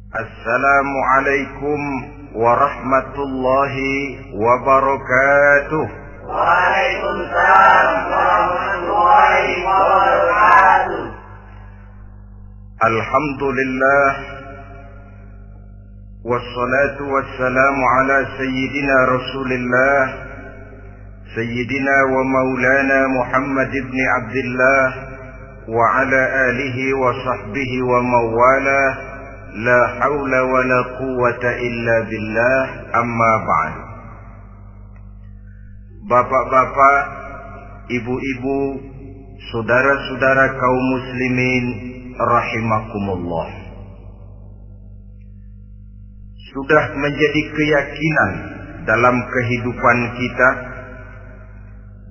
Assalamualaikum warahmatullahi wabarakatuh. Waalaikumsalam warahmatullahi wabarakatuh. Alhamdulillah, wassalatu wassalamu ala sayyidina Rasulillah, sayyidina wa maulana Muhammad ibn Abdullah wa ala alihi wa sahbihi wa mawalah. La haula wa la quwwata illa billah, amma ba'd. Bapak-bapak, ibu-ibu, saudara-saudara kaum muslimin rahimakumullah. Sudah menjadi keyakinan dalam kehidupan kita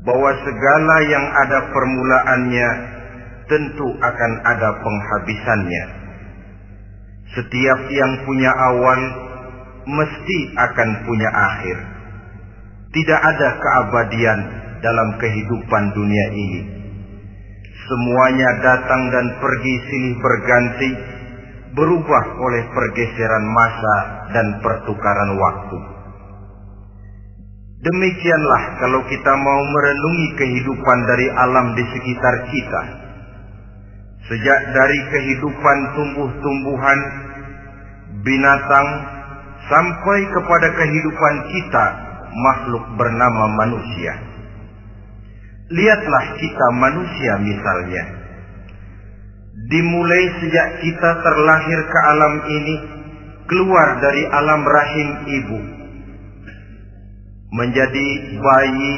bahwa segala yang ada permulaannya tentu akan ada penghabisannya. Setiap yang punya awal mesti akan punya akhir. Tidak ada keabadian dalam kehidupan dunia ini. Semuanya datang dan pergi silih berganti, berubah oleh pergeseran masa dan pertukaran waktu. Demikianlah kalau kita mau merenungi kehidupan dari alam di sekitar kita. Sejak dari kehidupan tumbuh-tumbuhan, binatang, sampai kepada kehidupan kita, makhluk bernama manusia. Lihatlah kita manusia misalnya. Dimulai sejak kita terlahir ke alam ini, keluar dari alam rahim ibu, menjadi bayi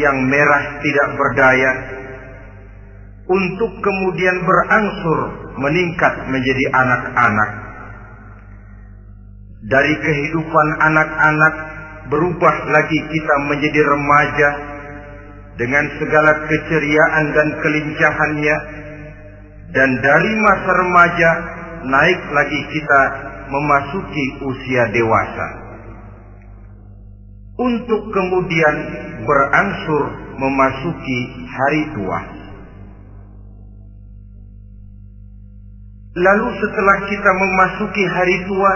yang merah tidak berdaya, untuk kemudian berangsur meningkat menjadi anak-anak. Dari kehidupan anak-anak berubah lagi kita menjadi remaja dengan segala keceriaan dan kelincahannya, dan dari masa remaja naik lagi kita memasuki usia dewasa, untuk kemudian berangsur memasuki hari tua. Lalu setelah kita memasuki hari tua,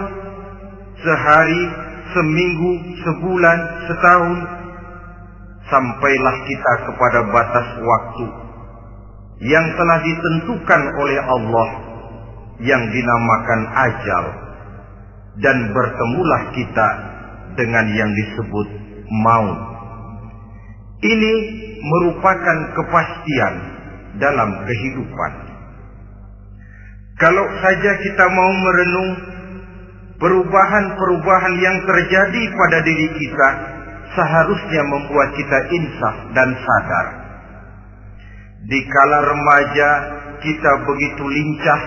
sehari, seminggu, sebulan, setahun, sampailah kita kepada batas waktu yang telah ditentukan oleh Allah, yang dinamakan ajal, dan bertemulah kita dengan yang disebut maut. Ini merupakan kepastian dalam kehidupan. Kalau saja kita mau merenung perubahan-perubahan yang terjadi pada diri kita, seharusnya membuat kita insaf dan sadar. Di kala remaja kita begitu lincah,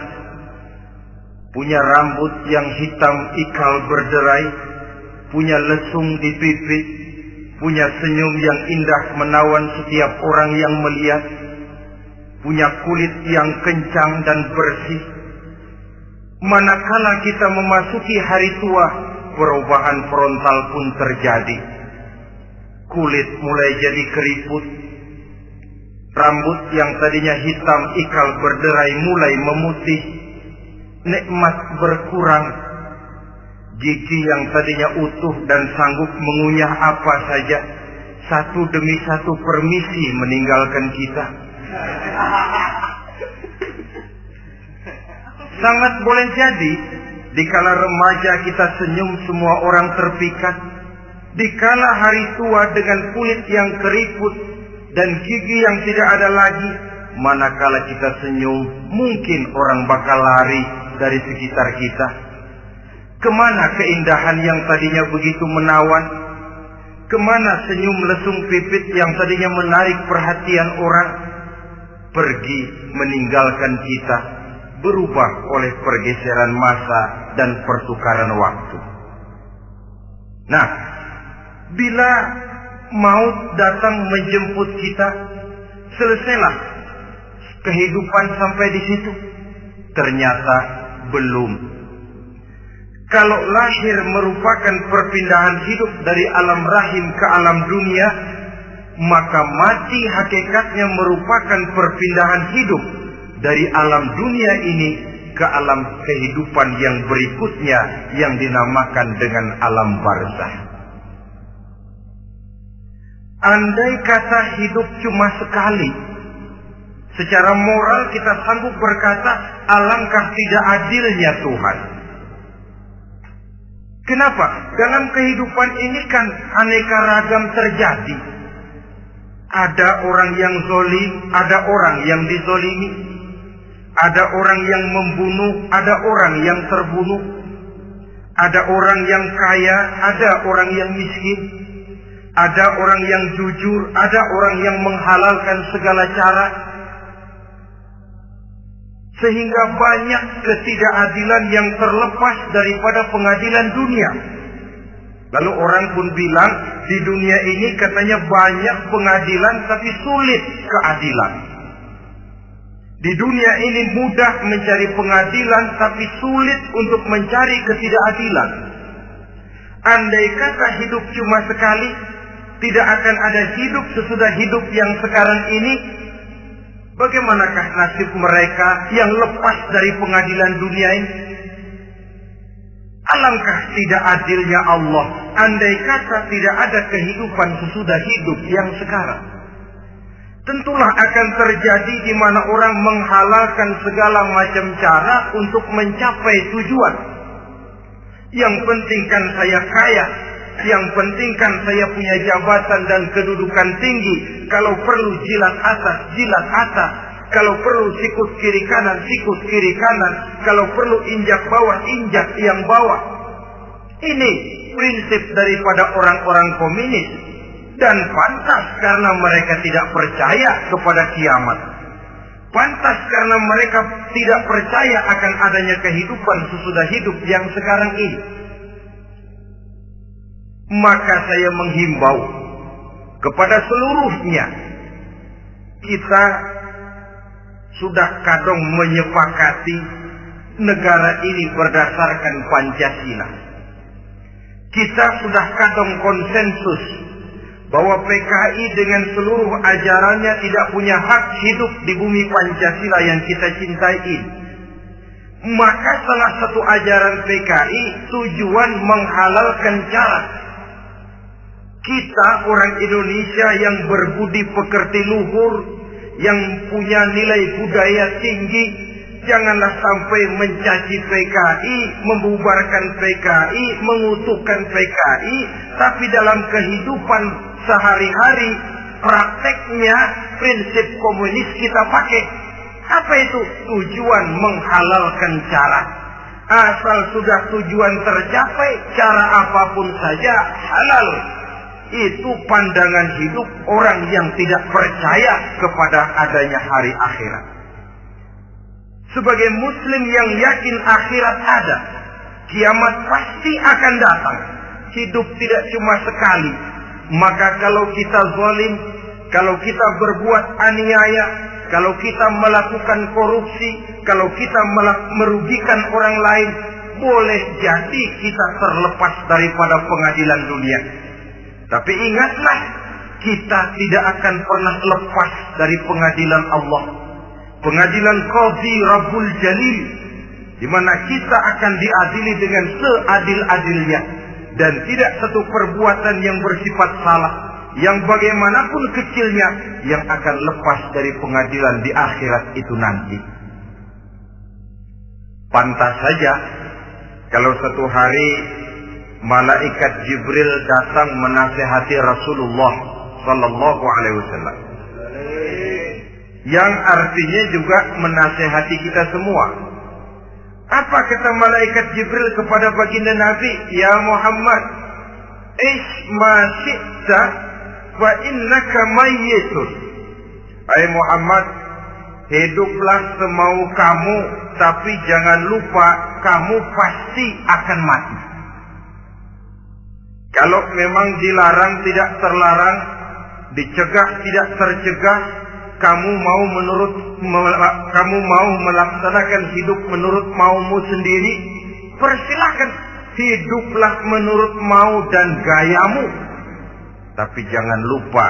punya rambut yang hitam ikal berderai, punya lesung di pipi, punya senyum yang indah menawan setiap orang yang melihat, punya kulit yang kencang dan bersih. Manakala kita memasuki hari tua, perubahan frontal pun terjadi. Kulit mulai jadi keriput, rambut yang tadinya hitam ikal berderai mulai memutih, nikmat berkurang, gigi yang tadinya utuh dan sanggup mengunyah apa saja, satu demi satu permisi meninggalkan kita. Sangat boleh jadi dikala remaja kita senyum semua orang terpikat. Dikala hari tua dengan kulit yang keriput dan gigi yang tidak ada lagi, manakala kita senyum mungkin orang bakal lari dari sekitar kita. Kemana keindahan yang tadinya begitu menawan? Kemana senyum lesung pipit yang tadinya menarik perhatian orang? Pergi meninggalkan kita, berubah oleh pergeseran masa dan pertukaran waktu. Nah, bila maut datang menjemput kita, selesailah kehidupan sampai di situ? Ternyata belum. Kalau lahir merupakan perpindahan hidup dari alam rahim ke alam dunia, maka mati hakikatnya merupakan perpindahan hidup dari alam dunia ini ke alam kehidupan yang berikutnya yang dinamakan dengan alam barzakh. Andai kata hidup cuma sekali, secara moral kita sanggup berkata, alangkah tidak adilnya Tuhan. Kenapa? Dalam kehidupan ini kan aneka ragam terjadi. Ada orang yang zalim, ada orang yang dizalimi. Ada orang yang membunuh, ada orang yang terbunuh. Ada orang yang kaya, ada orang yang miskin. Ada orang yang jujur, ada orang yang menghalalkan segala cara. Sehingga banyak ketidakadilan yang terlepas daripada pengadilan dunia. Lalu orang pun bilang, di dunia ini katanya banyak pengadilan tapi sulit keadilan. Di dunia ini mudah mencari pengadilan tapi sulit untuk mencari ketidakadilan. Andai kata hidup cuma sekali, tidak akan ada hidup sesudah hidup yang sekarang ini. Bagaimanakah nasib mereka yang lepas dari pengadilan dunia ini? Alangkah tidak adilnya Allah andai kata tidak ada kehidupan sesudah hidup yang sekarang. Tentulah akan terjadi di mana orang menghalalkan segala macam cara untuk mencapai tujuan. Yang penting kan saya kaya, yang penting kan saya punya jabatan dan kedudukan tinggi. Kalau perlu jilat atas, jilat atas. Kalau perlu sikut kiri kanan, sikut kiri kanan. Kalau perlu injak bawah, injak yang bawah. Ini prinsip daripada orang-orang komunis. Dan pantas karena mereka tidak percaya kepada kiamat. Pantas karena mereka tidak percaya akan adanya kehidupan sesudah hidup yang sekarang ini. Maka saya menghimbau kepada seluruhnya, kita sudah kadung menyepakati negara ini berdasarkan Pancasila. Kita sudah kadung konsensus bahwa PKI dengan seluruh ajarannya tidak punya hak hidup di bumi Pancasila yang kita cintai ini. Maka salah satu ajaran PKI tujuan menghalalkan cara. Kita orang Indonesia yang berbudi pekerti luhur, yang punya nilai budaya tinggi, janganlah sampai mencaci PKI, membubarkan PKI, mengutuhkan PKI, tapi dalam kehidupan sehari-hari prakteknya prinsip komunis kita pakai. Apa itu? Tujuan menghalalkan cara. Asal sudah tujuan tercapai, cara apapun saja halal. Itu pandangan hidup orang yang tidak percaya kepada adanya hari akhirat. Sebagai muslim yang yakin akhirat ada, kiamat pasti akan datang. Hidup tidak cuma sekali. Maka kalau kita zalim, kalau kita berbuat aniaya, kalau kita melakukan korupsi, kalau kita merugikan orang lain, boleh jadi kita terlepas daripada pengadilan dunia. Tapi ingatlah, kita tidak akan pernah lepas dari pengadilan Allah. Pengadilan Qadhi Rabbul Jalil, di mana kita akan diadili dengan seadil-adilnya. Dan tidak satu perbuatan yang bersifat salah, yang bagaimanapun kecilnya, yang akan lepas dari pengadilan di akhirat itu nanti. Pantas saja kalau satu hari malaikat Jibril datang menasihati Rasulullah Sallallahu Alaihi Wasallam, yang artinya juga menasihati kita semua. Apa kata malaikat Jibril kepada baginda Nabi? Ya Muhammad, ish ma syi'ta wa innaka mayyitun. Hai Muhammad, hiduplah semau kamu, tapi jangan lupa kamu pasti akan mati. Kalau memang dilarang tidak terlarang, dicegah tidak tercegah, kamu mau melaksanakan hidup menurut maumu sendiri, persilahkan, hiduplah menurut mau dan gayamu. Tapi jangan lupa,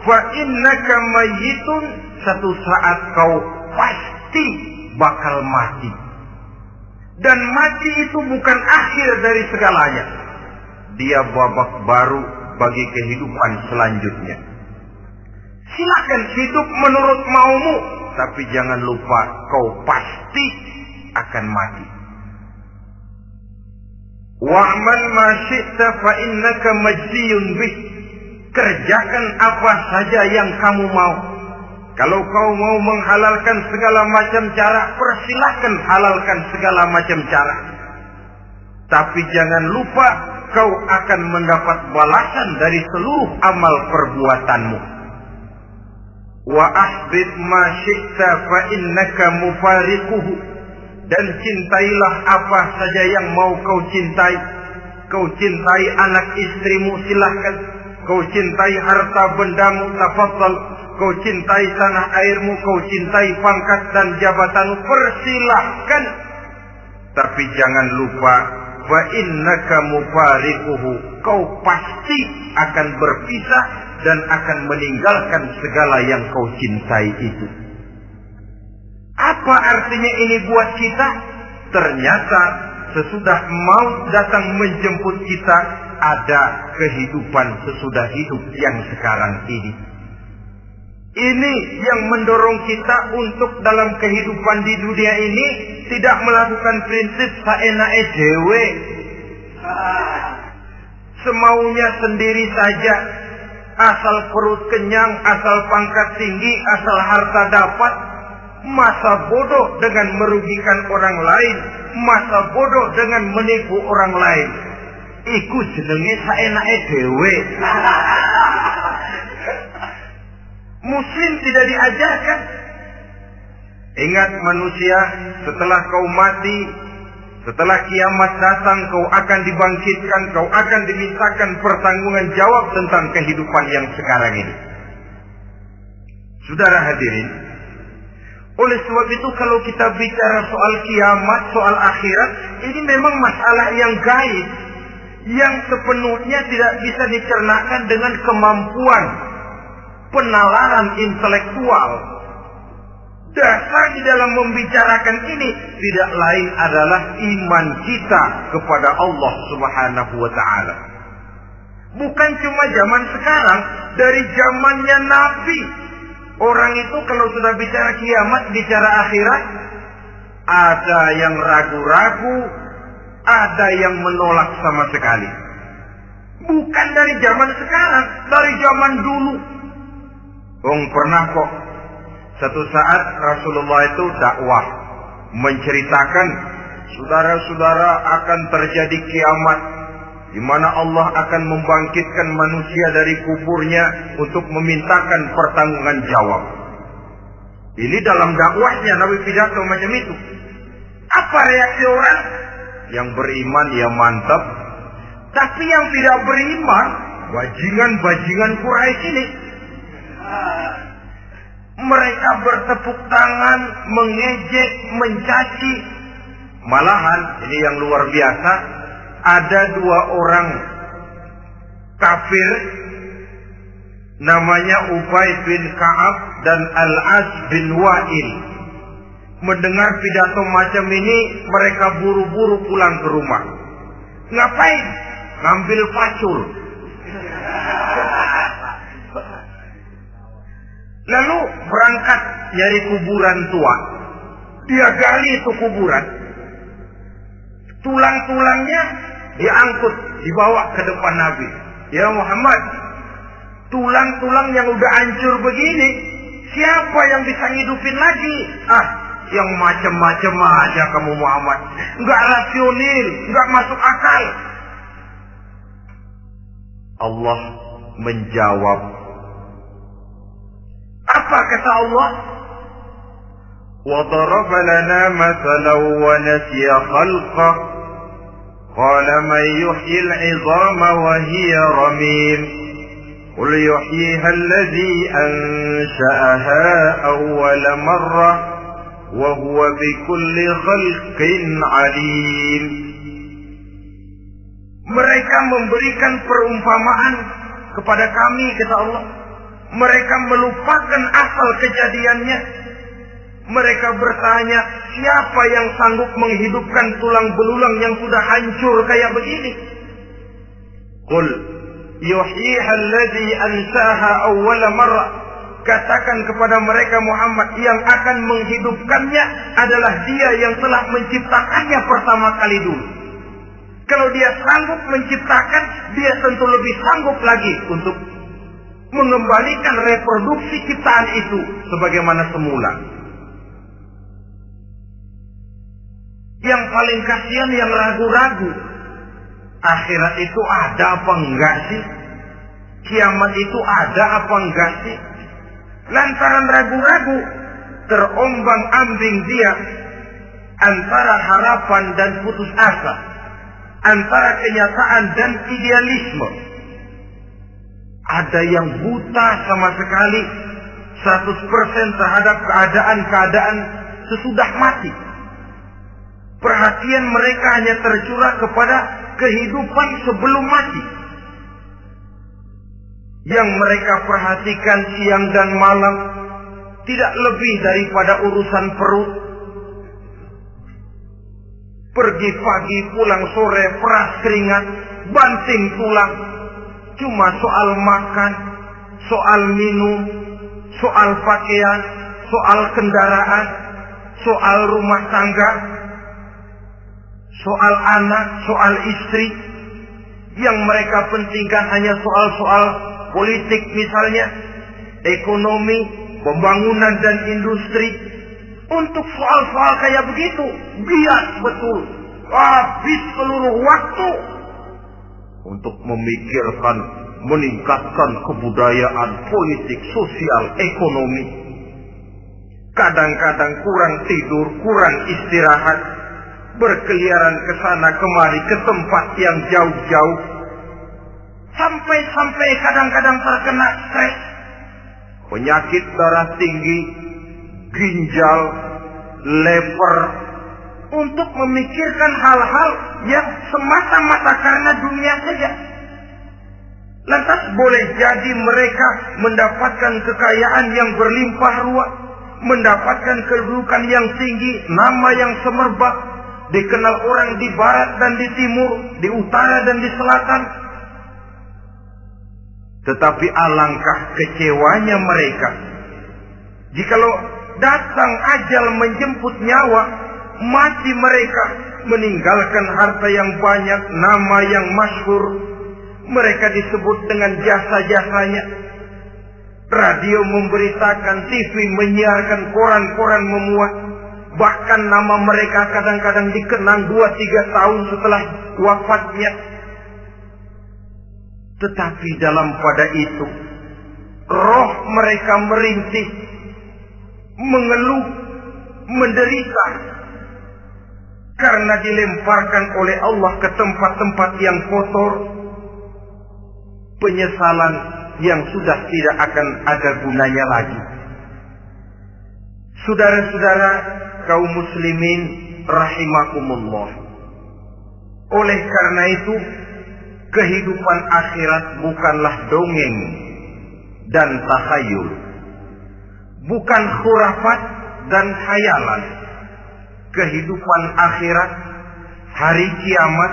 fa innaka mayyitun, satu saat kau pasti bakal mati. Dan mati itu bukan akhir dari segalanya. Dia babak baru bagi kehidupan selanjutnya. Silakan hidup menurut maumu, tapi jangan lupa kau pasti akan mati. Wa'mal ma syi'ta fa innaka majziyun bih. Kerjakan apa saja yang kamu mau. Kalau kau mau menghalalkan segala macam cara, persilahkan halalkan segala macam cara. Tapi jangan lupa kau akan mendapat balasan dari seluruh amal perbuatanmu. Wa ahbib ma syi'ta fa innaka mufariquhu. Dan cintailah apa saja yang mau kau cintai. Kau cintai anak istrimu, silahkan. Kau cintai harta bendamu, tafadhal. Kau cintai tanah airmu, kau cintai pangkat dan jabatanmu, persilahkan. Tapi jangan lupa, fa innaka mufariquhu. Kau pasti akan berpisah dan akan meninggalkan segala yang kau cintai itu. Apa artinya ini buat kita? Ternyata sesudah maut datang menjemput kita, ada kehidupan sesudah hidup yang sekarang ini. Ini yang mendorong kita untuk dalam kehidupan di dunia ini tidak melakukan prinsip saenake dhewe, semaunya sendiri saja, asal perut kenyang, asal pangkat tinggi, asal harta dapat. Masa bodoh dengan merugikan orang lain, masa bodoh dengan menipu orang lain. Iku jenenge saenake dhewe. Muslim tidak diajarkan. Ingat manusia, setelah kau mati, setelah kiamat datang, kau akan dibangkitkan, kau akan dimintakan pertanggungan jawab tentang kehidupan yang sekarang ini. Saudara hadirin, oleh sebab itu kalau kita bicara soal kiamat, soal akhirat, ini memang masalah yang gaib, yang sepenuhnya tidak bisa dicernakan dengan kemampuan penalaran intelektual. Dasar di dalam membicarakan ini tidak lain adalah iman kita kepada Allah Subhanahu wa ta'ala. Bukan cuma zaman sekarang, dari zamannya Nabi. Orang itu kalau sudah bicara kiamat, bicara akhirat, ada yang ragu-ragu, ada yang menolak sama sekali. Bukan dari zaman sekarang, dari zaman dulu. Pernah kok satu saat Rasulullah itu dakwah menceritakan, saudara-saudara, akan terjadi kiamat di mana Allah akan membangkitkan manusia dari kuburnya untuk memintakan pertanggungan jawab. Ini dalam dakwahnya Nabi pidato macam itu. Apa reaksi orang? Yang beriman ya mantap, tapi yang tidak beriman, bajingan-bajingan Quraisy ini, mereka bertepuk tangan, mengejek, mencaci. Malahan ini yang luar biasa, ada dua orang kafir namanya Ubay bin Ka'ab dan Al-As bin Wa'il. Mendengar pidato macam ini, mereka buru-buru pulang ke rumah. Ngapain? Ngambil pacul. Lalu berangkat nyari kuburan tua. Dia gali itu kuburan. Tulang-tulangnya diangkut, dibawa ke depan Nabi. Ya Muhammad, tulang-tulang yang udah hancur begini, siapa yang bisa ngidupin lagi? Yang macam-macam aja kamu Muhammad. Enggak rasional, enggak masuk akal. Allah menjawab. Apa kata Allah? وَضَرَبَ لَنَا مَثَلًا وَنَسِيَ خَلْقَهُ قَالَ مَنْ يُحْيِي الْعِظَامَ وَهِيَ رَمِيمٌ قُلْ يُحْيِيهَا الَّذِي أَنْشَأَهَا أَوَّلَ مَرَّةٍ وَهُوَ بِكُلِّ خَلْقٍ عَلِيمٌ. Mereka memberikan perumpamaan kepada kami, kata Allah. Mereka melupakan asal kejadiannya. Mereka bertanya, siapa yang sanggup menghidupkan tulang belulang yang sudah hancur kayak begini? Qul yuhyiha alladhi ansaha awwala marrah. Katakan kepada mereka Muhammad, yang akan menghidupkannya adalah Dia yang telah menciptakannya pertama kali dulu. Kalau Dia sanggup menciptakan, Dia tentu lebih sanggup lagi untuk mengembalikan reproduksi ciptaan itu sebagaimana semula. Yang paling kasihan yang ragu-ragu, akhirat itu ada apa enggak sih? Kiamat itu ada apa enggak sih? Lantaran ragu-ragu, terombang-ambing dia antara harapan dan putus asa, antara kenyataan dan idealisme. Ada yang buta sama sekali 100% terhadap keadaan-keadaan sesudah mati. Perhatian mereka hanya tercurah kepada kehidupan sebelum mati. Yang mereka perhatikan siang dan malam tidak lebih daripada urusan perut. Pergi pagi, pulang sore, peras keringat, banting tulang. Cuma soal makan, soal minum, soal pakaian, soal kendaraan, soal rumah tangga, soal anak, soal istri. Yang mereka pentingkan hanya soal-soal politik misalnya, ekonomi, pembangunan dan industri. Untuk soal-soal kayak begitu, bias betul. Habis seluruh waktu untuk memikirkan, meningkatkan kebudayaan, politik, sosial, ekonomi. Kadang-kadang kurang tidur, kurang istirahat, berkeliaran ke sana kemari ke tempat yang jauh-jauh. Sampai kadang-kadang terkena stres, penyakit darah tinggi, ginjal, lever, untuk memikirkan hal-hal yang semata-mata karena dunia saja. Lantas boleh jadi mereka mendapatkan kekayaan yang berlimpah ruah, mendapatkan kedudukan yang tinggi, nama yang semerbak, dikenal orang di barat dan di timur, di utara dan di selatan. Tetapi alangkah kecewanya mereka jikalau datang ajal menjemput nyawa, mati mereka, meninggalkan harta yang banyak, nama yang masyhur. Mereka disebut dengan jasa-jasanya. Radio memberitakan, TV menyiarkan, koran-koran memuat. Bahkan nama mereka kadang-kadang dikenang 2-3 tahun setelah wafatnya. Tetapi dalam pada itu, roh mereka merintih, mengeluh, menderita, karena dilemparkan oleh Allah ke tempat-tempat yang kotor. Penyesalan yang sudah tidak akan ada gunanya lagi. Saudara-saudara kaum muslimin rahimakumullah. Oleh karena itu, kehidupan akhirat bukanlah dongeng dan takhayul, bukan khurafat dan khayalan. Kehidupan akhirat, hari kiamat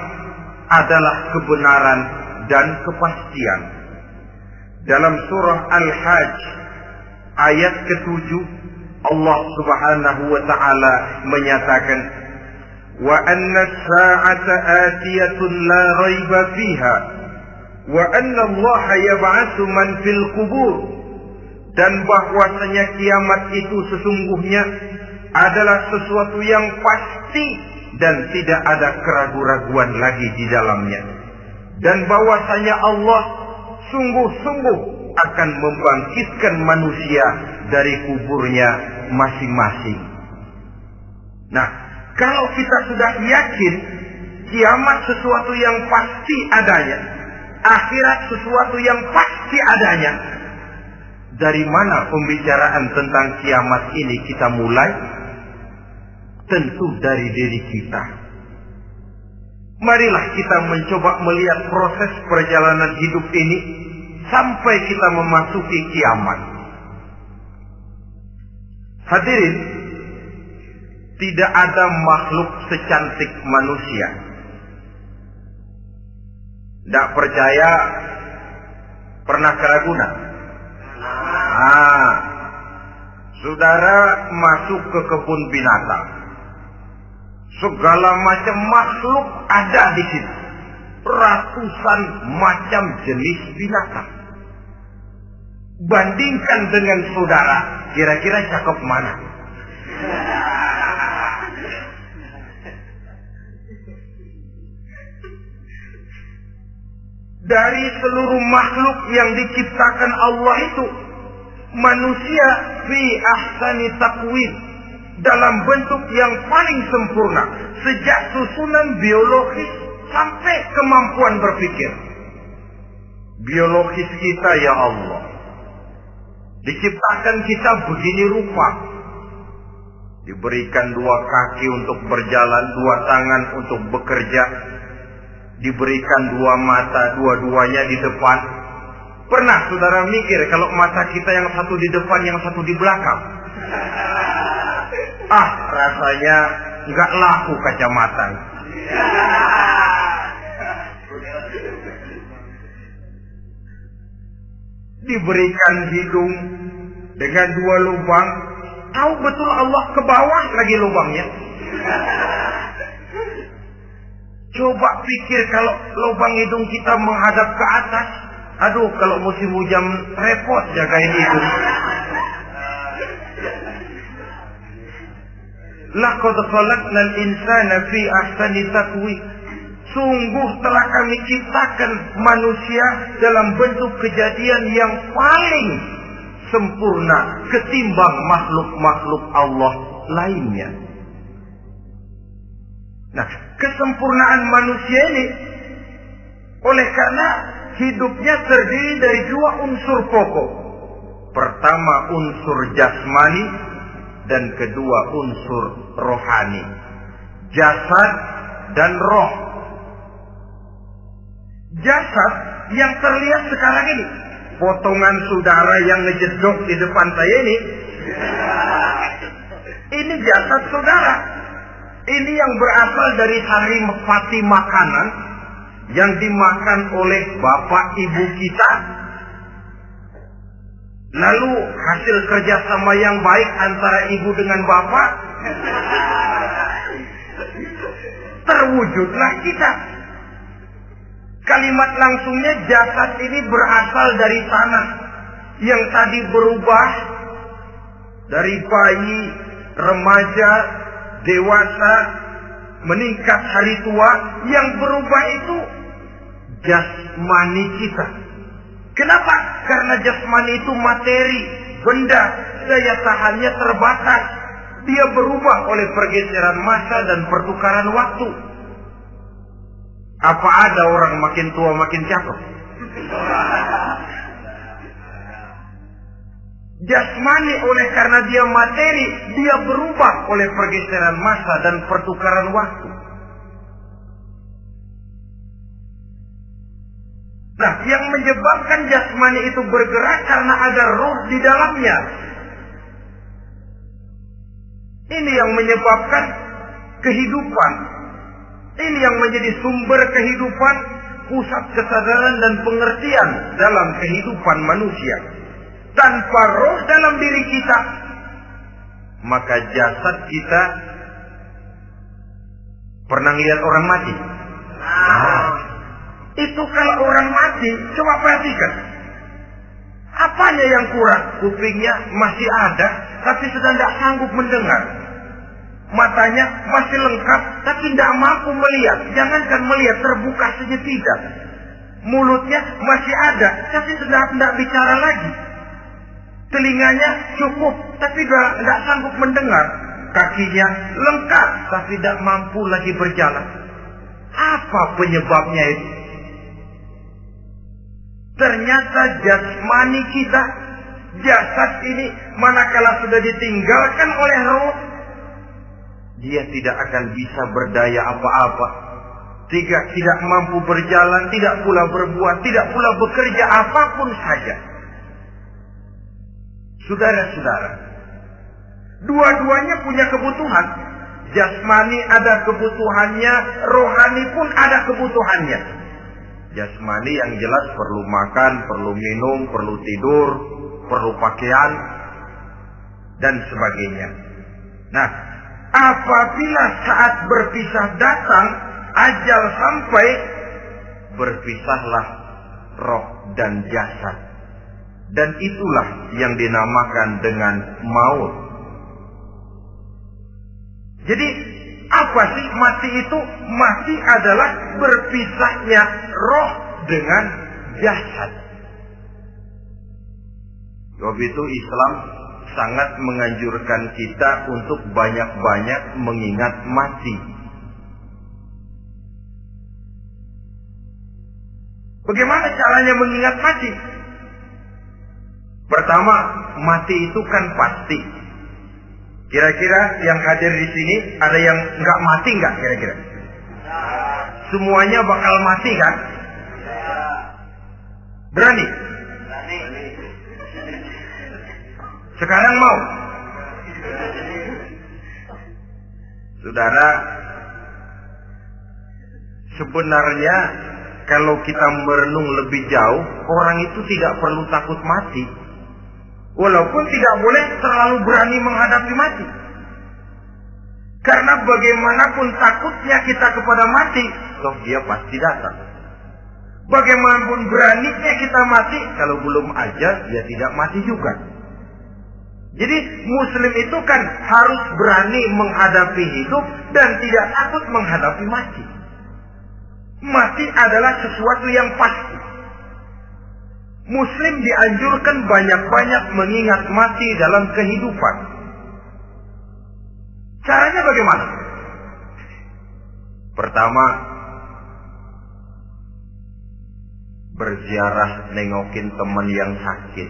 adalah kebenaran dan kepastian. Dalam surah Al-Hajj ayat ke-7, Allah Subhanahu wa taala menyatakan, wa anna as-sa'ata atiyatun la raiba fiha wa anna Allah yab'atsu man fil qubur. Dan bahwasanya kiamat itu sesungguhnya adalah sesuatu yang pasti dan tidak ada keraguan-raguan lagi di dalamnya. Dan bahwasanya Allah sungguh-sungguh akan membangkitkan manusia dari kuburnya masing-masing. Nah, kalau kita sudah yakin kiamat sesuatu yang pasti adanya, akhirat sesuatu yang pasti adanya, dari mana pembicaraan tentang kiamat ini kita mulai? Tentu dari diri kita. Marilah kita mencoba melihat proses perjalanan hidup ini sampai kita memasuki kiamat. Hadirin, tidak ada makhluk secantik manusia. Tidak percaya, pernah ke Ragunan? Saudara masuk ke kebun binatang. Segala macam makhluk ada di situ. Ratusan macam jenis binatang. Bandingkan dengan saudara, kira-kira cakep mana? Dari seluruh makhluk yang diciptakan Allah itu, manusia fi ahsani taqwim, dalam bentuk yang paling sempurna, sejak susunan biologis sampai kemampuan berpikir. Biologis kita ya Allah, diciptakan kita begini rupa. Diberikan 2 kaki untuk berjalan, 2 tangan untuk bekerja. Diberikan 2 mata, dua-duanya di depan. Pernah saudara mikir kalau mata kita yang satu di depan, yang satu di belakang? Rasanya nggak laku kacamata. Diberikan hidung dengan 2 lubang. Tahu betul Allah ke bawah lagi lubangnya. Coba pikir kalau lubang hidung kita menghadap ke atas. Aduh, kalau musim hujan repot jagain hidung. Laqad khalaqnal insana fi ahsani taqwim. Sungguh telah kami ciptakan manusia dalam bentuk kejadian yang paling sempurna ketimbang makhluk-makhluk Allah lainnya. Nah, kesempurnaan manusia ini oleh karena hidupnya terdiri dari 2 unsur pokok. Pertama unsur jasmani dan kedua unsur rohani. Jasad dan roh. Jasad yang terlihat sekarang ini, potongan saudara yang ngejedok di depan saya ini jasad saudara. Ini yang berasal dari saripati makanan yang dimakan oleh bapak ibu kita. Lalu hasil kerjasama yang baik antara ibu dengan bapak, terwujudlah kita. Kalimat langsungnya jasad ini berasal dari tanah yang tadi berubah dari bayi, remaja, dewasa, meningkat hari tua. Yang berubah itu jasmani kita. Kenapa? Karena jasmani itu materi, benda, daya tahannya terbatas. Dia berubah oleh pergeseran masa dan pertukaran waktu. Apa ada orang makin tua makin cakep? Jasmani oleh karena dia materi, dia berubah oleh pergeseran masa dan pertukaran waktu. Nah, yang menyebabkan jasmani itu bergerak karena ada roh di dalamnya. Ini yang menyebabkan kehidupan. Ini yang menjadi sumber kehidupan, pusat kesadaran dan pengertian dalam kehidupan manusia. Tanpa roh dalam diri kita, maka jasad kita pernah lihat orang mati. Itu kalau orang mati, coba perhatikan. Apanya yang kurang? Kupingnya masih ada, tapi sudah tidak sanggup mendengar. Matanya masih lengkap, tapi tidak mampu melihat. Jangankan melihat, terbuka saja tidak. Mulutnya masih ada, tapi sudah tidak bicara lagi. Telinganya cukup, tapi sudah tidak sanggup mendengar. Kakinya lengkap, tapi tidak mampu lagi berjalan. Apa penyebabnya itu? Ternyata jasmani kita, jasad ini, manakala sudah ditinggalkan oleh roh, dia tidak akan bisa berdaya apa-apa. Tidak mampu berjalan, tidak pula berbuat, tidak pula bekerja apapun saja. Saudara-saudara, dua-duanya punya kebutuhan. Jasmani ada kebutuhannya, rohani pun ada kebutuhannya. Jasmani yang jelas perlu makan, perlu minum, perlu tidur, perlu pakaian, dan sebagainya. Nah, apabila saat berpisah datang, ajal sampai, berpisahlah roh dan jasad. Dan itulah yang dinamakan dengan maut. Jadi apa sih mati itu? Mati adalah berpisahnya roh dengan jasad. Sebab itu Islam sangat menganjurkan kita untuk banyak-banyak mengingat mati. Bagaimana caranya mengingat mati? Pertama, mati itu kan pasti. Kira-kira yang hadir di sini ada yang nggak mati nggak kira-kira? Semuanya bakal mati kan? Berani? Sekarang mau? Saudara, sebenarnya kalau kita merenung lebih jauh, orang itu tidak perlu takut mati. Walaupun tidak boleh terlalu berani menghadapi mati. Karena bagaimanapun takutnya kita kepada mati, toh dia pasti datang. Bagaimanapun beraninya kita mati, kalau belum ajal, dia tidak mati juga. Jadi Muslim itu kan harus berani menghadapi hidup dan tidak takut menghadapi mati. Mati adalah sesuatu yang pasti. Muslim dianjurkan banyak-banyak mengingat mati dalam kehidupan. Caranya bagaimana? Pertama, berziarah nengokin teman yang sakit.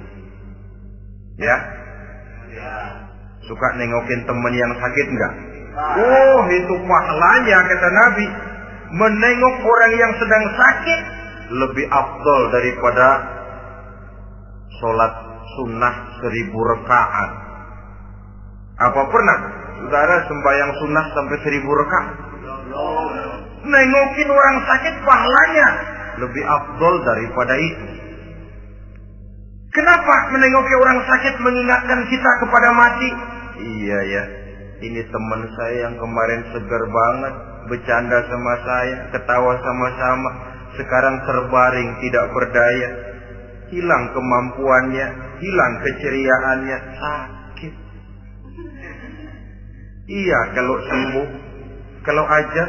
Ya? Suka nengokin teman yang sakit enggak? Oh, itu pahalanya kata Nabi. Menengok orang yang sedang sakit lebih afdal daripada sholat sunnah 1000 rakaat. Apa pernah saudara sembahyang sunnah sampai 1000 rakaat? Nengokin orang sakit pahalanya lebih afdal daripada itu. Kenapa menengoki orang sakit mengingatkan kita kepada mati? Iya ya, ini teman saya yang kemarin segar banget, bercanda sama saya, ketawa sama-sama, sekarang terbaring tidak berdaya. Hilang kemampuannya, hilang keceriaannya, sakit. Iya kalau sembuh, kalau aja.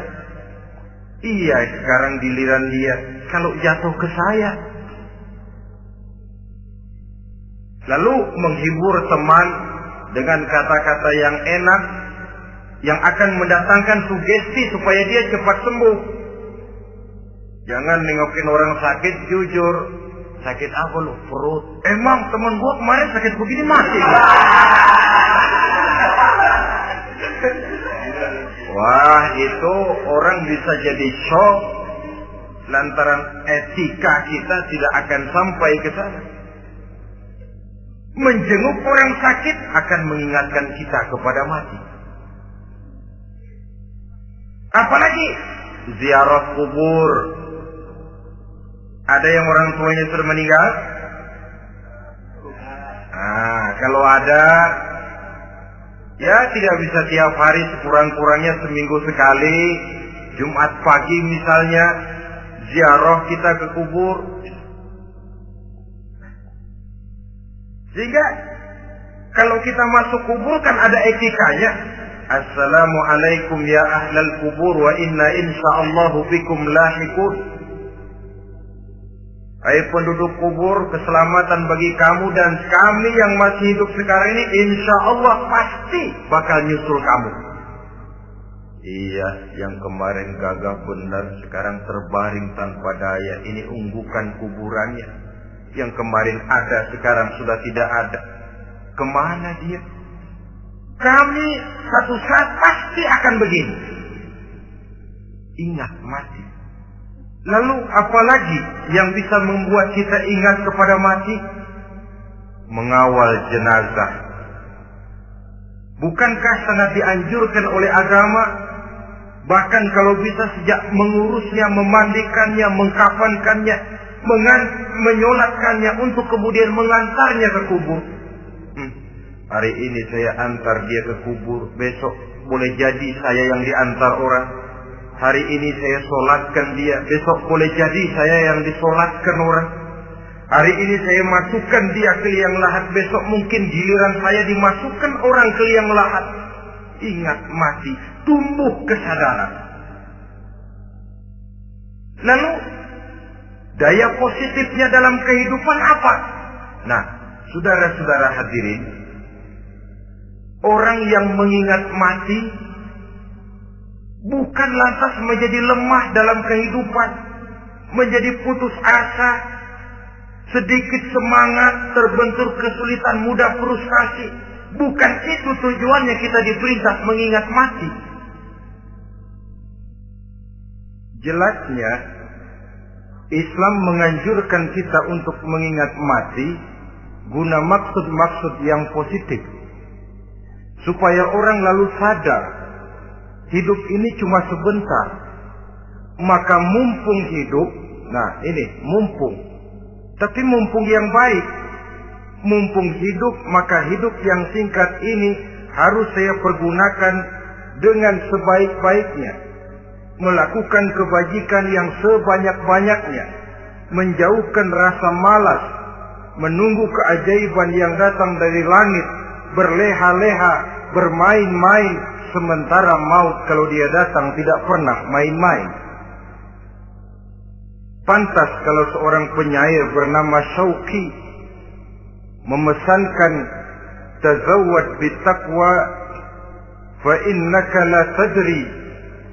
Iya sekarang giliran dia, kalau jatuh ke saya. Lalu menghibur teman dengan kata-kata yang enak, yang akan mendatangkan sugesti supaya dia cepat sembuh. Jangan nengokin orang sakit, jujur. Sakit apa lu? Perut. Emang teman gua kemarin sakit begini mati. Wah, itu orang bisa jadi shock lantaran etika kita tidak akan sampai ke sana. Menjenguk orang sakit akan mengingatkan kita kepada mati. Apalagi ziarah kubur. Ada yang orang tuanya sudah meninggal? Nah, kalau ada, ya tidak bisa tiap hari, sekurang-kurangnya seminggu sekali. Jumat pagi misalnya, ziarah kita ke kubur. Sehingga kalau kita masuk kubur kan ada etikanya. Assalamualaikum ya ahlal kubur wa inna insyaallahu bikum lahiqun. Hai penduduk kubur, keselamatan bagi kamu dan kami yang masih hidup sekarang ini insyaallah pasti bakal nyusul kamu. Iya, yang kemarin gagah benar sekarang terbaring tanpa daya. Ini unggukan kuburannya. Yang kemarin ada sekarang sudah tidak ada. Kemana dia? Kami satu saat pasti akan begini. Ingat mati. Lalu apalagi yang bisa membuat kita ingat kepada mati? Mengawal jenazah. Bukankah sangat dianjurkan oleh agama? Bahkan kalau bisa sejak mengurusnya, memandikannya, mengkafankannya, menyolatkannya untuk kemudian mengantarnya ke kubur. Hari ini saya antar dia ke kubur, besok boleh jadi saya yang diantar orang. Hari ini saya solatkan dia, besok boleh jadi saya yang disolatkan orang. Hari ini saya masukkan dia ke liang lahat, besok mungkin giliran saya dimasukkan orang ke liang lahat. Ingat mati, tumbuh kesadaran. Lalu daya positifnya dalam kehidupan apa? Nah, saudara-saudara hadirin, orang yang mengingat mati bukan lantas menjadi lemah dalam kehidupan, menjadi putus asa, sedikit semangat, terbentur kesulitan, mudah frustasi. Bukan itu tujuannya kita diperintah mengingat mati. Jelasnya Islam menganjurkan kita untuk mengingat mati guna maksud-maksud yang positif, supaya orang lalu sadar hidup ini cuma sebentar. Maka mumpung hidup, nah ini mumpung, tapi mumpung yang baik. Mumpung hidup, maka hidup yang singkat ini harus saya pergunakan dengan sebaik-baiknya, melakukan kebajikan yang sebanyak-banyaknya, menjauhkan rasa malas, menunggu keajaiban yang datang dari langit, berleha-leha, bermain-main, sementara maut kalau dia datang tidak pernah main-main. Pantas kalau seorang penyair bernama Syauqi memesankan, tazawwad bitaqwa fa innaka la tadri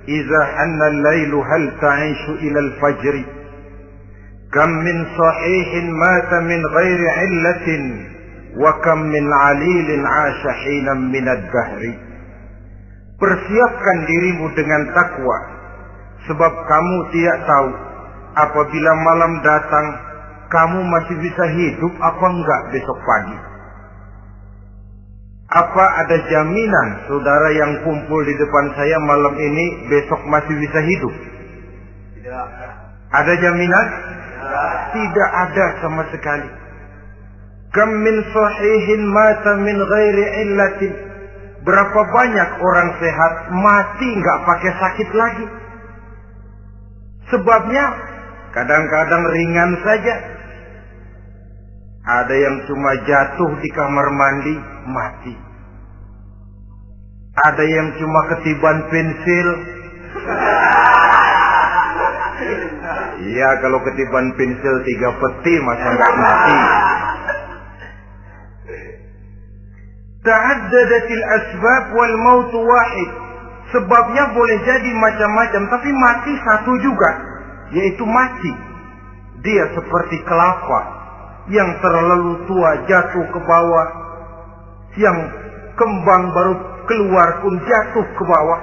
idza hanna al-lailu hal ta'ishu ila al-fajr, kam min sahihin mata min ghairi illatin wa kam min alilin 'asha hinan min ad-dahri. Persiapkan dirimu dengan takwa, sebab kamu tidak tahu apabila malam datang kamu masih bisa hidup apa enggak besok pagi. Apa ada jaminan saudara yang kumpul di depan saya malam ini besok masih bisa hidup? Tidak. Ada jaminan? Tidak ada sama sekali. Kam min sahihin mata min ghairi illatin. Berapa banyak orang sehat mati enggak pakai sakit lagi. Sebabnya kadang-kadang ringan saja. Ada yang cuma jatuh di kamar mandi, mati. Ada yang cuma ketiban pensil. Iya, kalau ketiban pensil 3 peti masa nggak mati. Ta'addadatil asbab wal maut wahid. Sebabnya boleh jadi macam-macam, tapi mati satu juga, yaitu mati. Dia seperti kelapa yang terlalu tua jatuh ke bawah, yang kembang baru keluar pun jatuh ke bawah.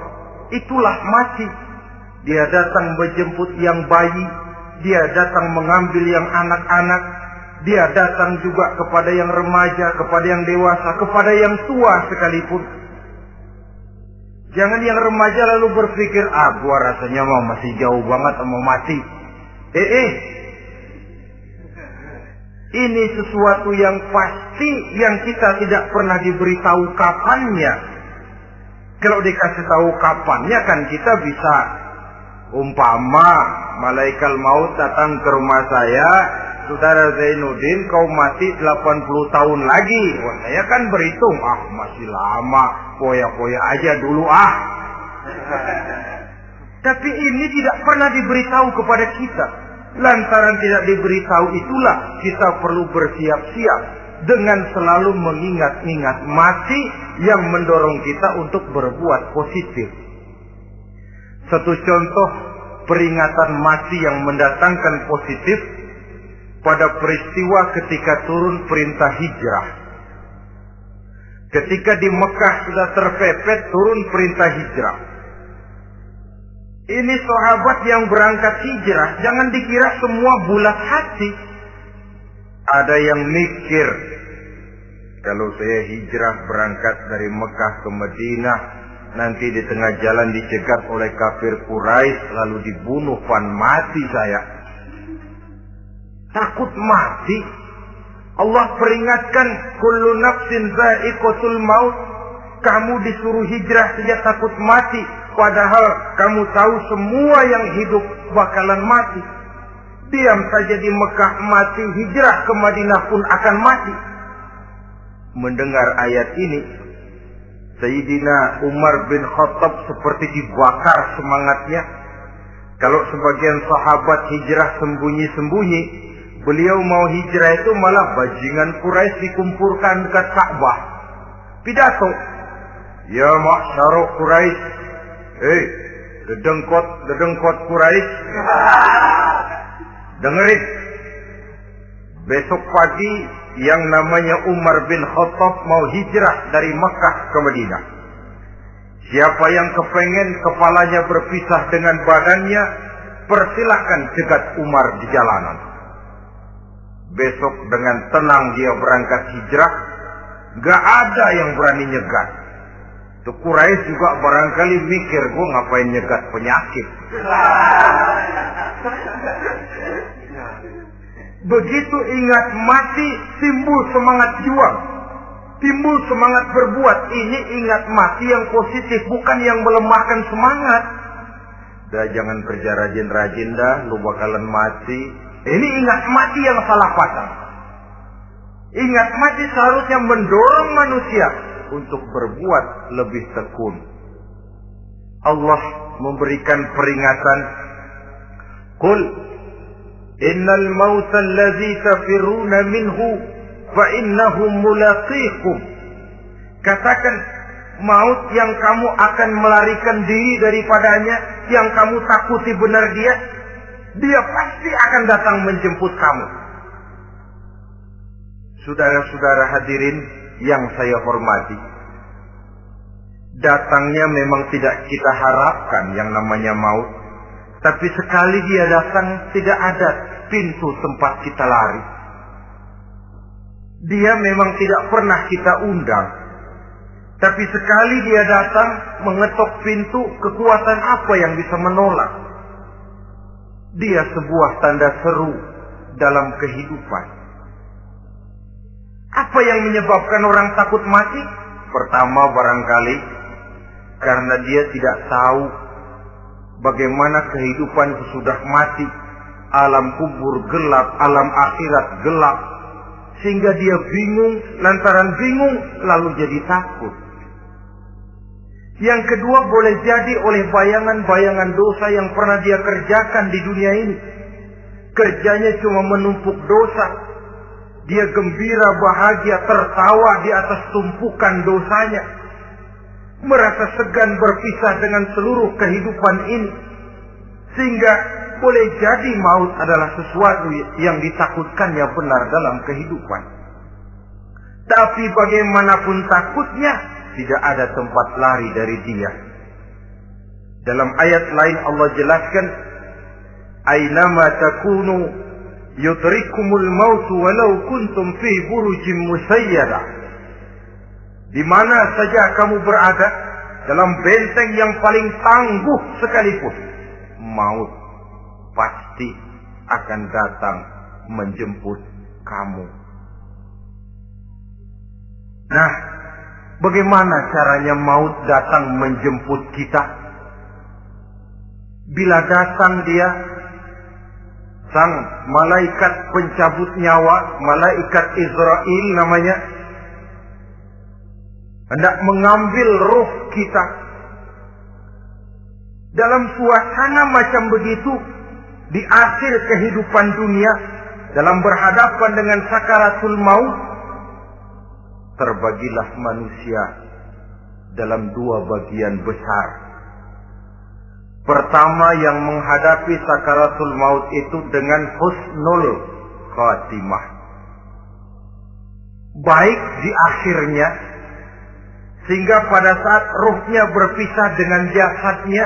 Itulah mati. Dia datang menjemput yang bayi, dia datang mengambil yang anak-anak, dia datang juga kepada yang remaja, kepada yang dewasa, kepada yang tua sekalipun. Jangan yang remaja lalu berpikir, gua rasanya masih jauh banget mau mati. Ini sesuatu yang pasti yang kita tidak pernah diberitahu kapannya. Kalau dikasih tahu kapannya kan kita bisa, umpama malaikat maut datang ke rumah saya, saudara Zainuddin kau mati 80 tahun lagi. Wah, saya kan berhitung, masih lama, poya-poya aja dulu Tapi ini tidak pernah diberitahu kepada kita. Lantaran tidak diberitahu itulah kita perlu bersiap-siap dengan selalu mengingat-ingat mati yang mendorong kita untuk berbuat positif. Satu contoh peringatan mati yang mendatangkan positif pada peristiwa ketika turun perintah hijrah. Ketika di Mekah sudah terpepet turun perintah hijrah. Ini sahabat yang berangkat hijrah, jangan dikira semua bulat hati. Ada yang mikir, kalau saya hijrah berangkat dari Mekah ke Madinah, nanti di tengah jalan dicegat oleh kafir Quraisy lalu dibunuh, mati saya. Takut mati. Allah peringatkan, kullu nafsin za'iqatul maut. Kamu disuruh hijrah saja takut mati, padahal kamu tahu semua yang hidup bakalan mati. Diam saja di Mekah mati, hijrah ke Madinah pun akan mati. Mendengar ayat ini, Sayyidina Umar bin Khattab seperti dibakar semangatnya. Kalau sebagian sahabat hijrah sembunyi-sembunyi, beliau mau hijrah itu malah bajingan Quraisy dikumpulkan dekat Ka'bah. Pidato, ya ma'syara Quraisy, dedengkot Quraisy, dengerin. Besok pagi yang namanya Umar bin Khattab mau hijrah dari Mekah ke Madinah. Siapa yang kepengen kepalanya berpisah dengan badannya, persilahkan cegat Umar di jalanan. Besok dengan tenang dia berangkat hijrah, gak ada yang berani nyegat. Tuh Quraisy juga barangkali mikir, gue ngapain nyegat penyakit. Begitu ingat mati, timbul semangat juang, timbul semangat berbuat. Ini ingat mati yang positif, bukan yang melemahkan semangat. Dah jangan kerja rajin-rajin dah, lu bakalan mati. Ini ingat mati yang salah pasang. Ingat mati seharusnya mendorong manusia untuk berbuat lebih tekun. Allah memberikan peringatan, Qul innal mauta allazi tafiruna minhu fa innahu mulaqikum. Katakan, maut yang kamu akan melarikan diri daripadanya, yang kamu takuti benar dia pasti akan datang menjemput kamu. Saudara-saudara hadirin yang saya hormati, datangnya memang tidak kita harapkan yang namanya maut. Tapi sekali dia datang, tidak ada pintu tempat kita lari. Dia memang tidak pernah kita undang. Tapi sekali dia datang, mengetok pintu, kekuatan apa yang bisa menolak? Dia sebuah tanda seru dalam kehidupan. Apa yang menyebabkan orang takut mati? Pertama barangkali karena dia tidak tahu bagaimana kehidupan sesudah mati. Alam kubur gelap, alam akhirat gelap. Sehingga dia bingung, lantaran bingung lalu jadi takut. Yang kedua boleh jadi oleh bayangan-bayangan dosa yang pernah dia kerjakan di dunia ini. Kerjanya cuma menumpuk dosa. Dia gembira, bahagia, tertawa di atas tumpukan dosanya. Merasa segan berpisah dengan seluruh kehidupan ini. Sehingga boleh jadi maut adalah sesuatu yang ditakutkannya benar dalam kehidupan. Tapi bagaimanapun takutnya, tidak ada tempat lari dari dia. Dalam ayat lain Allah jelaskan, Aynama takunu yudrikumul mautu walau kuntum fi burujim musayyada. Di mana saja kamu berada, dalam benteng yang paling tangguh sekalipun, maut pasti akan datang menjemput kamu. Nah, bagaimana caranya maut datang menjemput kita? Bila datang dia, sang malaikat pencabut nyawa, malaikat Israel namanya, hendak mengambil ruh kita. Dalam suasana macam begitu, di akhir kehidupan dunia, dalam berhadapan dengan sakaratul maut, terbagilah manusia dalam dua bagian besar. Pertama, yang menghadapi sakaratul maut itu dengan husnul khatimah, baik di akhirnya, sehingga pada saat ruhnya berpisah dengan jasadnya,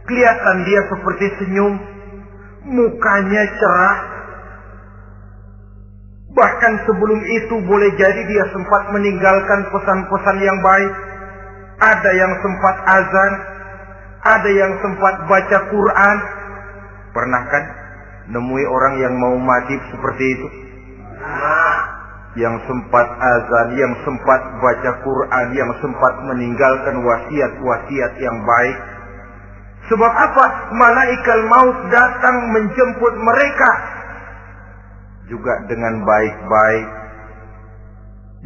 kelihatan dia seperti senyum, mukanya cerah, Bahkan sebelum itu boleh jadi dia sempat meninggalkan pesan-pesan yang baik. Ada yang sempat azan, ada yang sempat baca Quran. Pernah kan nemui orang yang mau mati seperti itu? Yang sempat azan, yang sempat baca Quran, yang sempat meninggalkan wasiat-wasiat yang baik. Sebab apa? Malaikat maut datang menjemput mereka juga dengan baik-baik.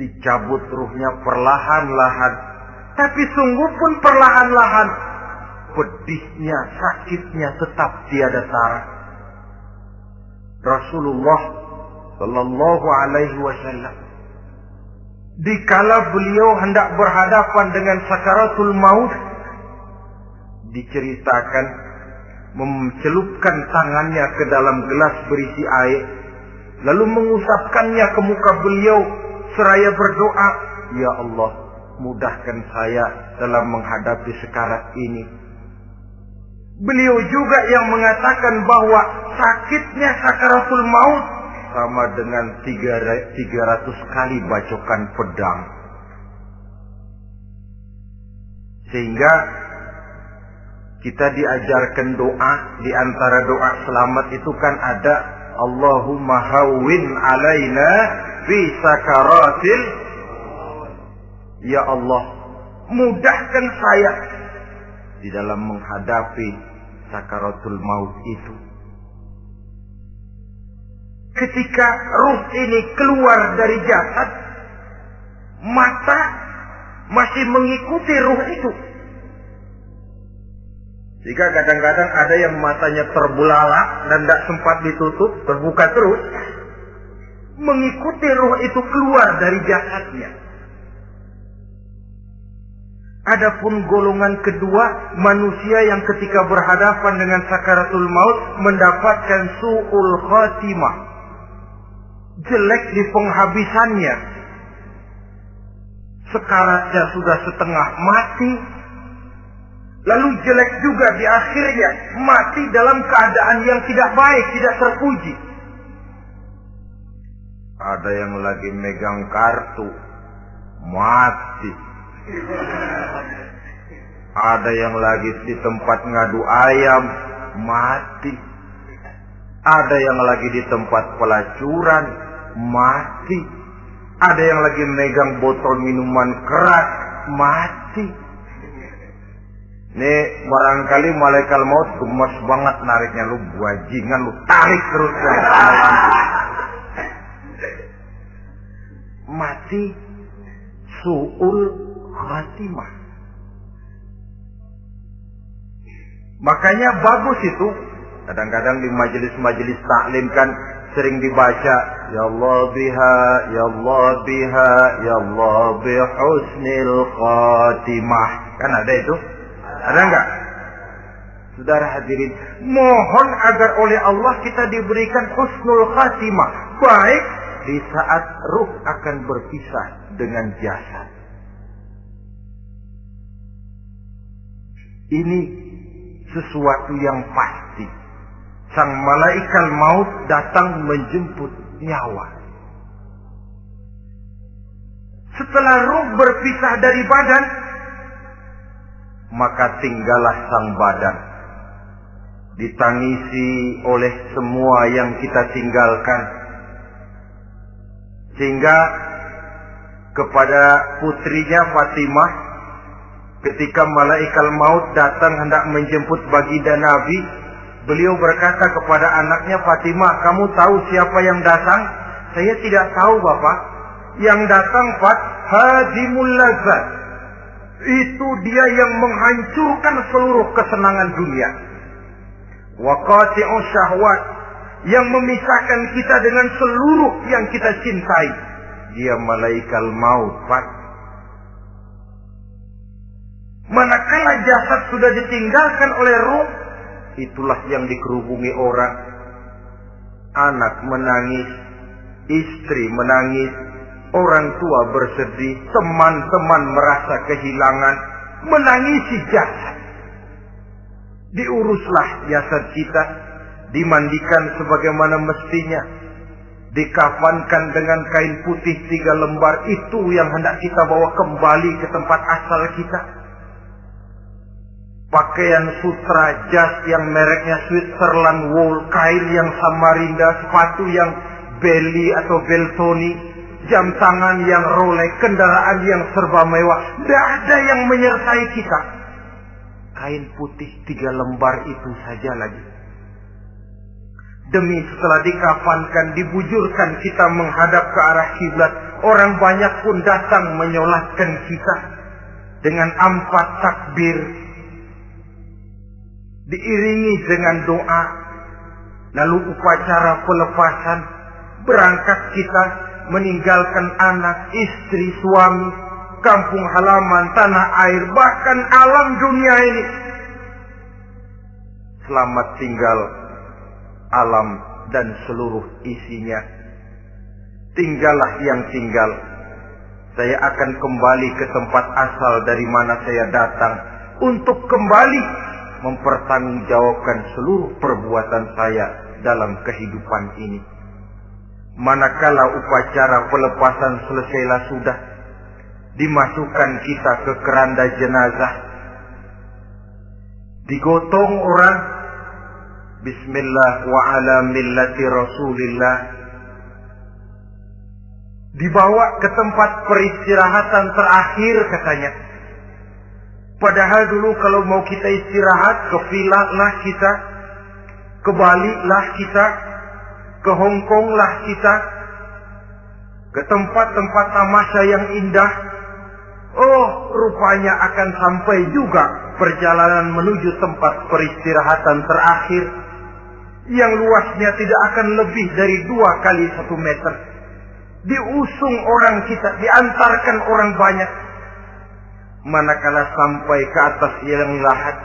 Dicabut ruhnya perlahan-lahan. Tapi sungguh pun perlahan-lahan. Pedihnya, sakitnya tetap tiada tara. Rasulullah Sallallahu Alaihi Wasallam, dikala beliau hendak berhadapan dengan sakaratul maut, diceritakan mencelupkan tangannya ke dalam gelas berisi air, lalu mengusapkannya ke muka beliau seraya berdoa, "Ya Allah, mudahkan saya dalam menghadapi sekarat ini." Beliau juga yang mengatakan bahwa sakitnya sakaratul maut sama dengan 300 kali bacokan pedang. Sehingga kita diajarkan doa. Di antara doa selamat itu kan ada Allahumma hawwin alaina fi sakaratil. Ya Allah, mudahkan saya di dalam menghadapi sakaratul maut itu. Ketika ruh ini keluar dari jasad, mata masih mengikuti ruh itu. Jika kadang-kadang ada yang matanya terbelalak dan tidak sempat ditutup, terbuka terus, mengikuti ruh itu keluar dari jasadnya. Adapun golongan kedua, manusia yang ketika berhadapan dengan sakaratul maut mendapatkan su'ul khatimah, jelek di penghabisannya. Sekaratnya sudah setengah mati, lalu jelek juga di akhirnya, mati dalam keadaan yang tidak baik, tidak terpuji. Ada yang lagi megang kartu, mati. Ada yang lagi di tempat ngadu ayam, mati. Ada yang lagi di tempat pelacuran, mati. Ada yang lagi megang botol minuman keras, mati. Nih barangkali malaikat maut gemes banget nariknya, lu bajingan, lu tarik terus kan. Mati su'ul khatimah. Makanya bagus itu. Kadang-kadang di majelis-majelis taklim kan sering dibaca, Ya Allah biha, Ya Allah biha, Ya Allah bihusnil khatimah. Kan ada itu? Ada enggak? Saudara hadirin, mohon agar oleh Allah kita diberikan husnul khatimah, baik di saat ruh akan berpisah dengan jasad. Ini sesuatu yang pasti. Sang malaikat maut datang menjemput nyawa. Setelah ruh berpisah dari badan, maka tinggallah sang badan, ditangisi oleh semua yang kita tinggalkan. Sehingga kepada putrinya Fatimah, ketika malaikat maut datang hendak menjemput baginda Nabi, beliau berkata kepada anaknya, Fatimah, kamu tahu siapa yang datang? Saya tidak tahu, Bapak. Yang datang hadimul lazat. Itu dia yang menghancurkan seluruh kesenangan dunia. Wa qati'u syahwat, yang memisahkan kita dengan seluruh yang kita cintai. Dia malaikat maut, Pak. Manakala jasad sudah ditinggalkan oleh ruh, itulah yang dikerubungi orang. Anak menangis, istri menangis, orang tua bersedih, teman-teman merasa kehilangan, menangisi jasad. Diuruslah jasad kita, dimandikan sebagaimana mestinya, dikafankan dengan kain putih 3 lembar, itu yang hendak kita bawa kembali ke tempat asal kita. Pakaian sutra jas yang mereknya Switzerland wool, kain yang Samarinda, sepatu yang Belly atau Beltoni, jam tangan yang Rolex, kendaraan yang serba mewah, tidak ada yang menyertai kita. Kain putih 3 lembar itu saja lagi. Demi setelah dikafankan, dibujurkan kita menghadap ke arah kiblat, orang banyak pun datang menyolatkan kita dengan 4 takbir, diiringi dengan doa. Lalu upacara pelepasan, berangkat kita meninggalkan anak, istri, suami, kampung halaman, tanah air, bahkan alam dunia ini. Selamat tinggal alam dan seluruh isinya. Tinggallah yang tinggal. Saya akan kembali ke tempat asal dari mana saya datang, untuk kembali mempertanggungjawabkan seluruh perbuatan saya dalam kehidupan ini. Manakala upacara pelepasan selesailah sudah, dimasukkan kita ke keranda jenazah, digotong orang, bismillah wa ala millati rasulillah, dibawa ke tempat peristirahatan terakhir katanya. Padahal dulu kalau mau kita istirahat, ke villa lah kita, ke Bali lah kita, ke Hong Kong lah kita, ke tempat-tempat tamasya yang indah. Oh, rupanya akan sampai juga perjalanan menuju tempat peristirahatan terakhir, yang luasnya tidak akan lebih dari 2 kali 1 meter. Diusung orang kita, diantarkan orang banyak. Manakala sampai ke atas liang lahat,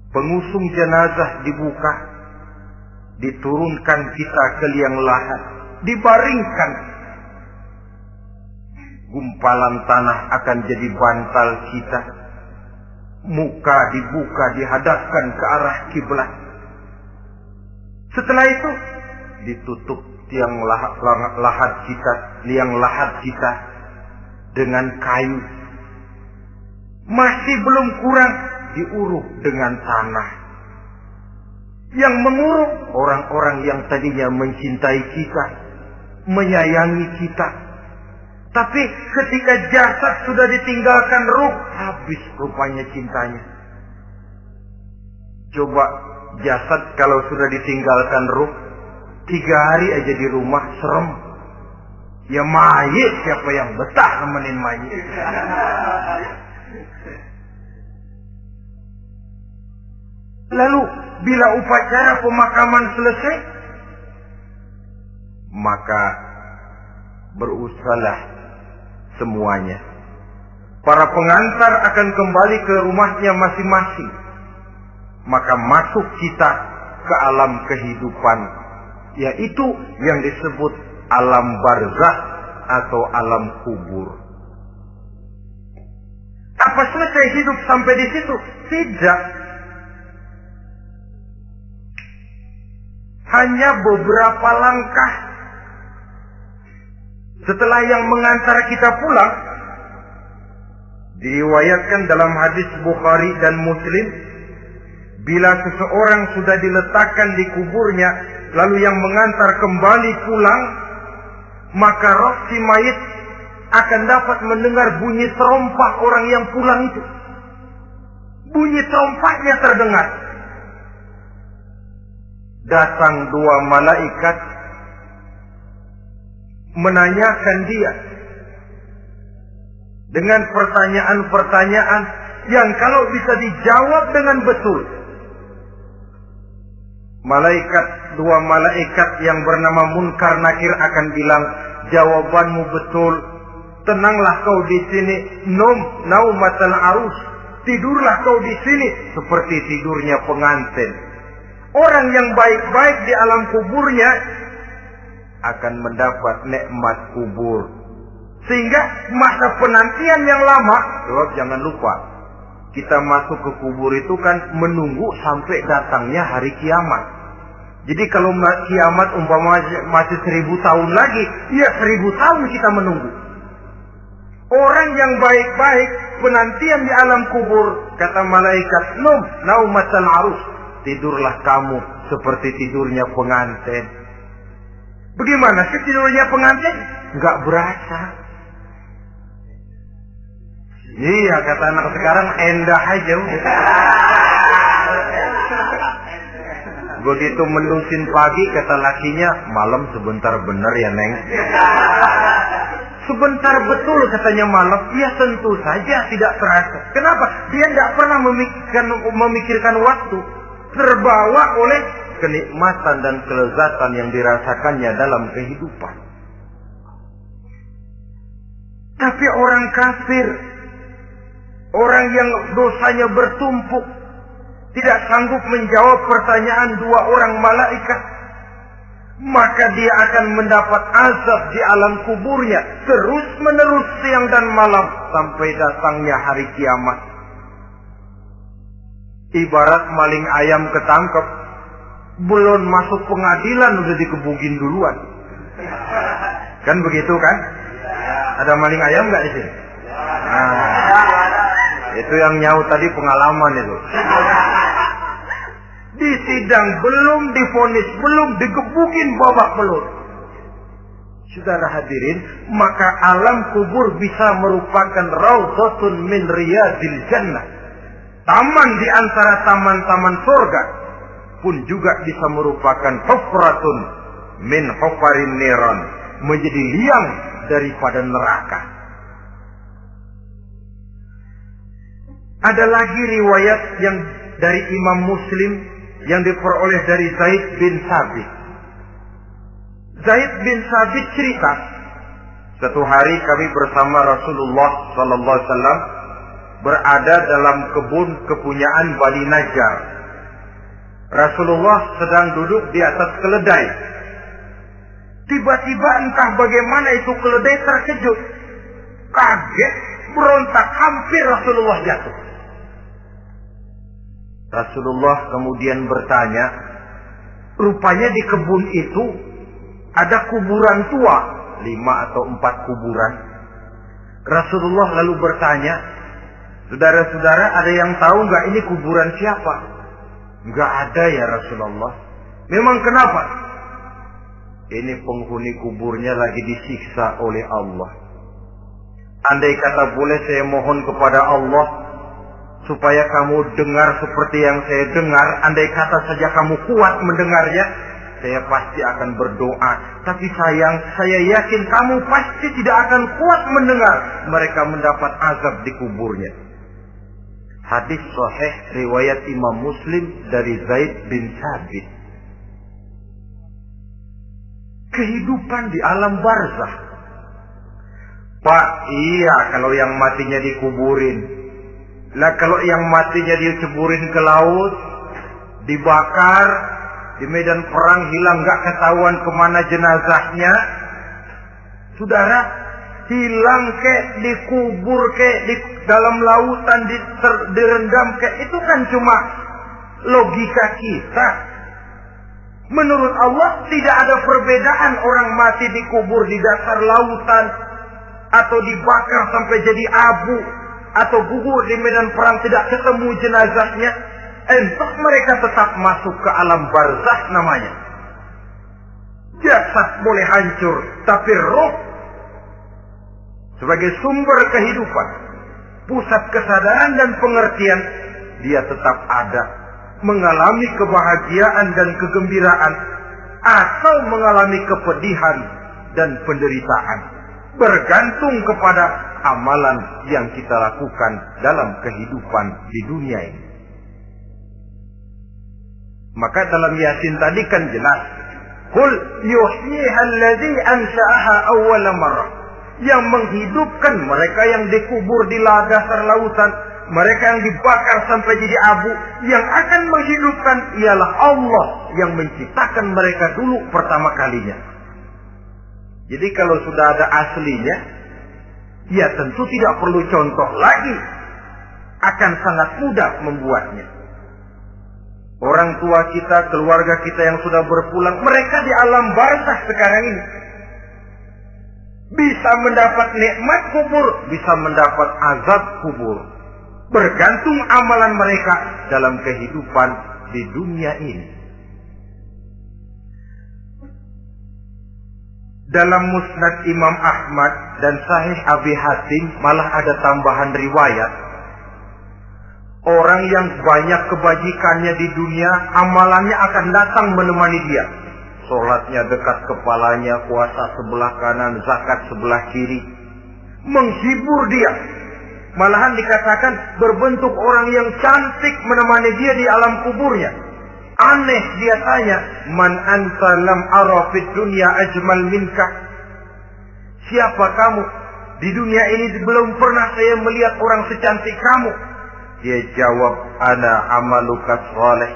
pengusung jenazah dibuka, diturunkan kita ke liang lahat, dibaringkan. Gumpalan tanah akan jadi bantal kita. Muka dibuka, dihadapkan ke arah kiblat. Setelah itu ditutup liang lahat kita dengan kayu. Masih belum kurang, diuruk dengan tanah. Yang menguruk orang-orang yang tadinya mencintai kita, menyayangi kita. Tapi ketika jasad sudah ditinggalkan ruh, habis rupanya cintanya. Coba jasad kalau sudah ditinggalkan ruh, 3 hari aja di rumah serem. Ya mayit, siapa yang betah nemenin mayit? Lalu bila upacara pemakaman selesai, maka berusahalah semuanya. Para pengantar akan kembali ke rumahnya masing-masing. Maka masuk kita ke alam kehidupan, yaitu yang disebut alam barzakh atau alam kubur. Apa selesai hidup sampai di situ? Tidak. Hanya beberapa langkah setelah yang mengantar kita pulang, diriwayatkan dalam hadis Bukhari dan Muslim, bila seseorang sudah diletakkan di kuburnya, lalu yang mengantar kembali pulang, maka roh si mayit akan dapat mendengar bunyi terompah orang yang pulang itu. Bunyi terompahnya terdengar. Datang 2 malaikat menanyakan dia dengan pertanyaan-pertanyaan yang kalau bisa dijawab dengan betul. Dua malaikat yang bernama Munkar Nakir akan bilang, jawabanmu betul. Tenanglah kau di sini, naumatal arus. Tidurlah kau di sini seperti tidurnya pengantin. Orang yang baik-baik di alam kuburnya akan mendapat nikmat kubur. Sehingga masa penantian yang lama, jangan lupa, kita masuk ke kubur itu kan menunggu sampai datangnya hari kiamat. Jadi kalau kiamat umpama masih 1000 tahun lagi, ya 1000 tahun kita menunggu. Orang yang baik-baik, penantian di alam kubur, kata malaikat, naumatal arus, tidurlah kamu seperti tidurnya pengantin. Bagaimana sih tidurnya pengantin? Enggak berasa. Iya, kata anak sekarang, endah aja. Begitu mendusin pagi, kata lakinya, malam sebentar bener ya Neng. Sebentar betul katanya malam. Ya tentu saja tidak terasa. Kenapa? Dia tidak pernah memikirkan waktu. Terbawa oleh kenikmatan dan kelezatan yang dirasakannya dalam kehidupan. Tapi orang kafir, orang yang dosanya bertumpuk, tidak sanggup menjawab pertanyaan dua orang malaikat, maka dia akan mendapat azab di alam kuburnya terus menerus siang dan malam sampai datangnya hari kiamat. Ibarat maling ayam ketangkep, belum masuk pengadilan udah dikebukin duluan. Kan begitu kan? Ada maling ayam nggak di sini? Nah, itu yang nyaut tadi pengalaman itu. Di sidang belum divonis, belum digebukin babak belur. Saudara hadirin, maka alam kubur bisa merupakan raudhatun min riyadil jannah. Taman di antara taman-taman surga pun juga bisa merupakan hufratun min hufarin niran, menjadi liang daripada neraka. Ada lagi riwayat yang dari Imam Muslim yang diperoleh dari Zaid bin Sabit. Zaid bin Sabit cerita, satu hari kami bersama Rasulullah sallallahu alaihi wasallam berada dalam kebun kepunyaan Bani Najjar. Rasulullah sedang duduk di atas keledai. Tiba-tiba entah bagaimana itu keledai terkejut, kaget, berontak, hampir Rasulullah jatuh. Rasulullah kemudian bertanya, rupanya di kebun itu ada kuburan tua, 5 atau 4 kuburan. Rasulullah lalu bertanya, saudara-saudara ada yang tahu nggak ini kuburan siapa? Nggak ada ya Rasulullah. Memang kenapa? Ini penghuni kuburnya lagi disiksa oleh Allah. Andai kata boleh saya mohon kepada Allah supaya kamu dengar seperti yang saya dengar, andai kata saja kamu kuat mendengarnya, saya pasti akan berdoa. Tapi sayang, saya yakin kamu pasti tidak akan kuat mendengar mereka mendapat azab di kuburnya. Hadis sahih riwayat Imam Muslim dari Zaid bin Sabit. Kehidupan di alam barzakh. Pak, iya kalau yang matinya dikuburin. Lah kalau yang matinya diceburin ke laut, dibakar, di medan perang hilang gak ketahuan kemana jenazahnya. Saudara, hilang kek, dikubur kek, di dalam lautan direndam kek, itu kan cuma logika kita. Menurut Allah tidak ada perbedaan orang mati dikubur di dasar lautan atau dibakar sampai jadi abu atau gugur di medan perang tidak ketemu jenazahnya. Entah mereka tetap masuk ke alam barzakh namanya. Jasad boleh hancur, tapi roh sebagai sumber kehidupan, pusat kesadaran dan pengertian, dia tetap ada, mengalami kebahagiaan dan kegembiraan atau mengalami kepedihan dan penderitaan, bergantung kepada amalan yang kita lakukan dalam kehidupan di dunia ini. Maka dalam Yasin tadi kan jelas, Qul yuhyiha alladzi ansha'aha awwala marrah. Yang menghidupkan mereka yang dikubur di dasar lautan, mereka yang dibakar sampai jadi abu, yang akan menghidupkan ialah Allah yang menciptakan mereka dulu pertama kalinya. Jadi kalau sudah ada aslinya, ya tentu tidak perlu contoh lagi, akan sangat mudah membuatnya. Orang tua kita, keluarga kita yang sudah berpulang, mereka di alam barzakh sekarang ini bisa mendapat nikmat kubur, bisa mendapat azab kubur. Bergantung amalan mereka dalam kehidupan di dunia ini. Dalam Musnad Imam Ahmad dan Sahih Abi Hatim malah ada tambahan riwayat. Orang yang banyak kebajikannya di dunia, amalannya akan datang menemani dia. Sholatnya dekat kepalanya, puasa sebelah kanan, zakat sebelah kiri. Menghibur dia. Malahan dikatakan berbentuk orang yang cantik menemani dia di alam kuburnya. Aneh dia tanya, man anta lam ara fid dunya ajmal minka. Siapa kamu? Di dunia ini belum pernah saya melihat orang secantik kamu. Dia jawab, ana amaluka sholeh.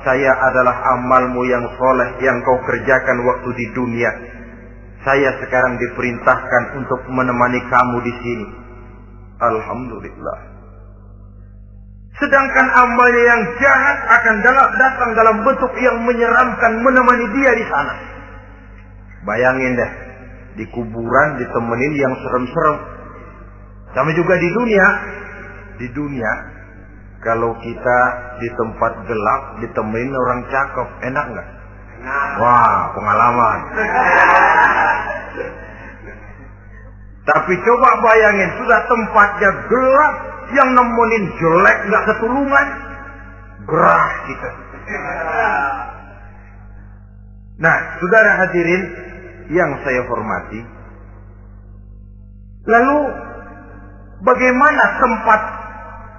Saya adalah amalmu yang soleh yang kau kerjakan waktu di dunia. Saya sekarang diperintahkan untuk menemani kamu di sini. Alhamdulillah. Sedangkan amalnya yang jahat akan datang dalam bentuk yang menyeramkan menemani dia di sana. Bayangin deh, di kuburan ditemenin yang serem-serem. Sama juga di dunia. Di dunia, kalau kita di tempat gelap ditemenin orang cakep, enak nggak? Wah, pengalaman. Tapi coba bayangin, sudah tempatnya gelap, yang nemenin jelek nggak ketulungan, gerah kita. Nah, saudara hadirin yang saya hormati, lalu bagaimana tempat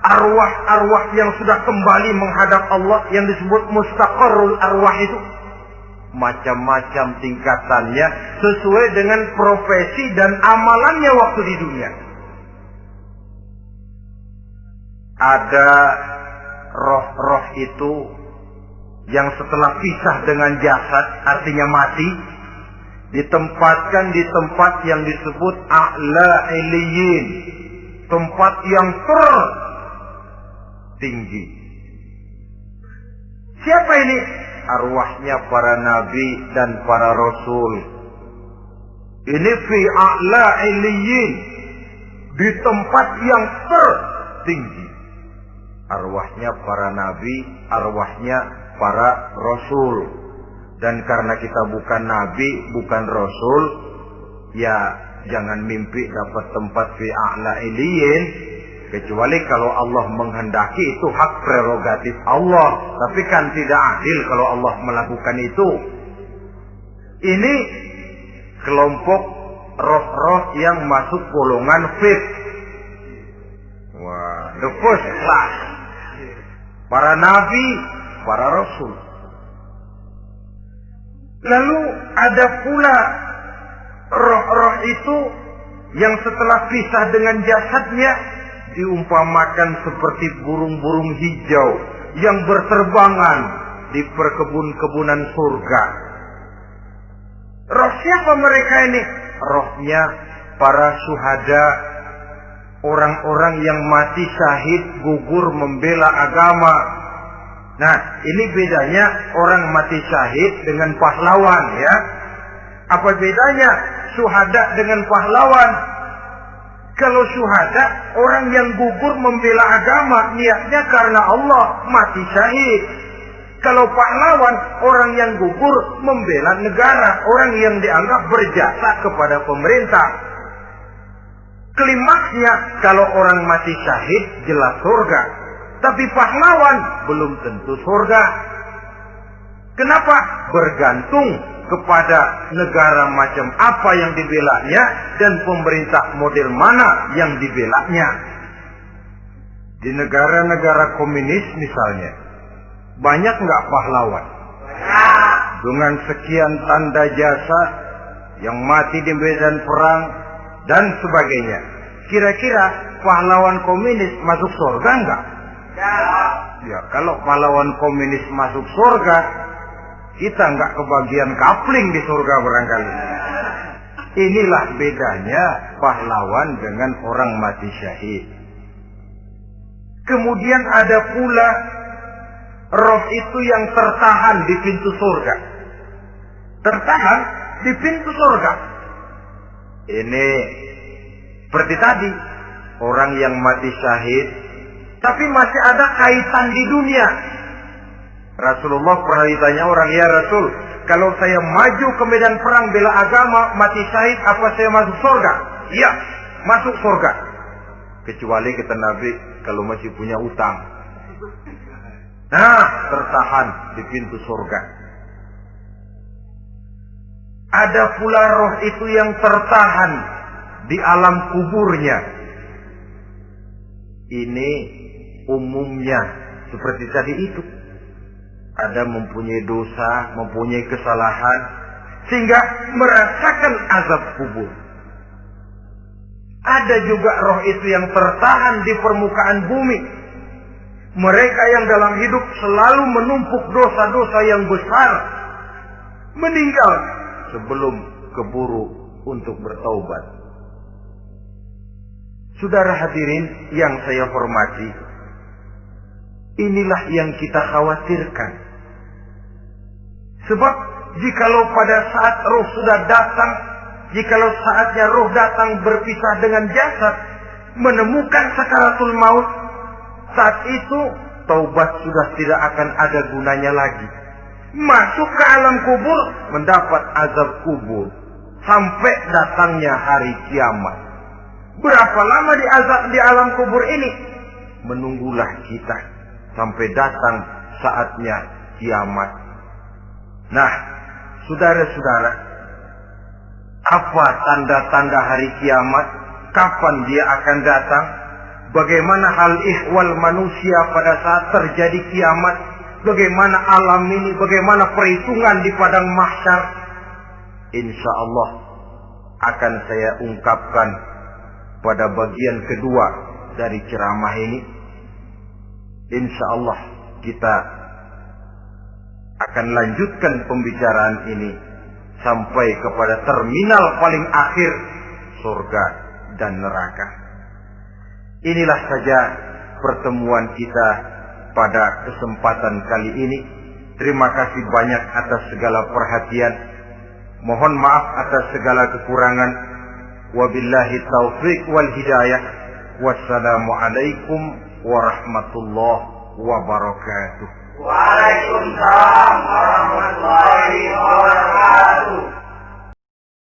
arwah-arwah yang sudah kembali menghadap Allah yang disebut mustaqarrul arwah itu? Macam-macam tingkatannya sesuai dengan profesi dan amalannya waktu di dunia. Ada roh-roh itu yang setelah pisah dengan jasad, artinya mati, ditempatkan di tempat yang disebut a'la iliyin, tempat yang tertinggi. Siapa ini? Arwahnya para nabi dan para rasul. Ini fi a'la iliyin, di tempat yang tertinggi. Arwahnya para nabi, arwahnya para rasul. Dan karena kita bukan nabi, bukan rasul, ya jangan mimpi dapat tempat fi a'la iliyin. Kecuali kalau Allah menghendaki, itu hak prerogatif Allah. Tapi kan tidak adil kalau Allah melakukan itu. Ini kelompok roh-roh yang masuk golongan fifth. Wah, the first class. Para nabi, para rasul. Lalu ada pula roh-roh itu yang setelah pisah dengan jasadnya diumpamakan seperti burung-burung hijau yang berterbangan di perkebun-kebunan surga. Roh siapa mereka ini? Rohnya para syuhada, orang-orang yang mati syahid gugur membela agama. Nah, ini bedanya orang mati syahid dengan pahlawan, ya. Apa bedanya syuhada dengan pahlawan? Kalau syuhada, orang yang gugur membela agama, niatnya karena Allah, mati syahid. Kalau pahlawan, orang yang gugur membela negara, orang yang dianggap berjasa kepada pemerintah. Klimaksnya, kalau orang mati syahid, jelas surga. Tapi pahlawan, belum tentu surga. Kenapa? Bergantung kepada negara macam apa yang dibelanya dan pemerintah model mana yang dibelanya. Di negara-negara komunis misalnya, banyak nggak pahlawan? Dengan sekian tanda jasa yang mati di medan perang dan sebagainya. Kira-kira pahlawan komunis masuk surga nggak? Ya, kalau pahlawan komunis masuk surga, kita nggak kebagian kapling di surga barangkali. Inilah bedanya pahlawan dengan orang mati syahid. Kemudian ada pula roh itu yang tertahan di pintu surga. Tertahan di pintu surga. Ini seperti tadi, orang yang mati syahid tapi masih ada kaitan di dunia. Rasulullah pernah ditanya orang, ya Rasul, kalau saya maju ke medan perang bela agama, mati syahid, apa saya masuk surga? Iya, masuk surga. Kecuali kata Nabi, kalau masih punya utang. Nah, tertahan di pintu surga. Ada pula roh itu yang tertahan di alam kuburnya. Ini umumnya seperti tadi itu. Ada mempunyai dosa, mempunyai kesalahan, sehingga merasakan azab kubur. Ada juga roh itu yang tertahan di permukaan bumi. Mereka yang dalam hidup selalu menumpuk dosa-dosa yang besar, meninggal sebelum keburu untuk bertaubat. Saudara hadirin yang saya hormati, inilah yang kita khawatirkan. Sebab jikalau pada saat roh sudah datang, jikalau saatnya roh datang berpisah dengan jasad, menemukan sakaratul maut, saat itu taubat sudah tidak akan ada gunanya lagi. Masuk ke alam kubur, mendapat azab kubur, sampai datangnya hari kiamat. Berapa lama di alam kubur ini? Menunggulah kita sampai datang saatnya kiamat. Nah, saudara-saudara, apa tanda-tanda hari kiamat? Kapan dia akan datang? Bagaimana hal ihwal manusia pada saat terjadi kiamat? Bagaimana alam ini? Bagaimana perhitungan di padang mahsyar? Insya Allah akan saya ungkapkan pada bagian kedua dari ceramah ini. Insya Allah kita akan lanjutkan pembicaraan ini sampai kepada terminal paling akhir, surga dan neraka. Inilah saja pertemuan kita pada kesempatan kali ini. Terima kasih banyak atas segala perhatian. Mohon maaf atas segala kekurangan. Wabillahi taufiq wal hidayah. Wassalamualaikum warahmatullahi wabarakatuh. Waalaikumsalam warahmatullahi wabarakatuh.